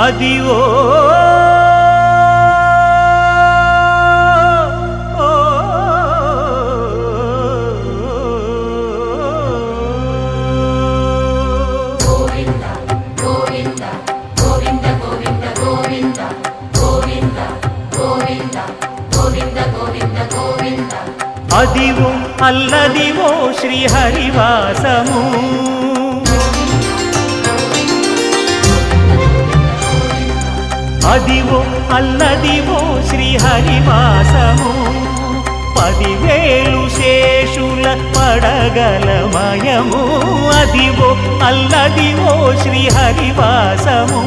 అదివో అదివో అల్లదివో శ్రీహరివాసము అదివో అల్లదివో శ్రీహరివాసము 10,000 శేషుల పడగలమయము అదివో అల్లదివో శ్రీహరివాసము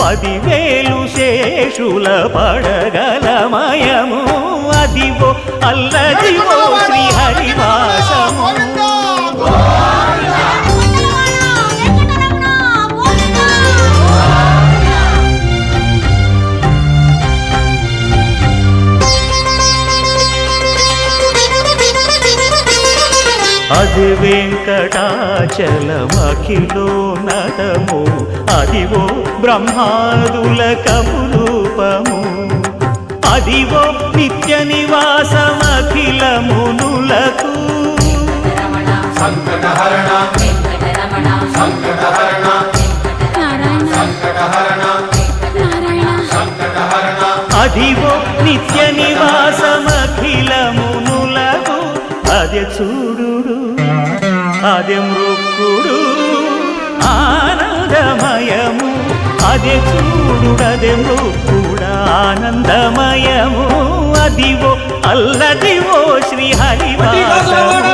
10,000 శేషుల పడగలమయము అదివో అల్లదివో శ్రీహరివాసము అది వెంకటాచలమఖిలో నటము అదివో బ్రహ్మాదుల కపురూపము అదివో నిత్య నివాసమఖిల మునులకు సంకటహరణ సంకటహరణ సంకటహరణ అదివో నిత్య నివాసమఖిల మునులకు అదే చూడు అదే మృక్కుడు ఆనందమయము అదే చూడు అదే మృక్కుడు ఆనందమయము అదివో అల్లదివో శ్రీహరివాసము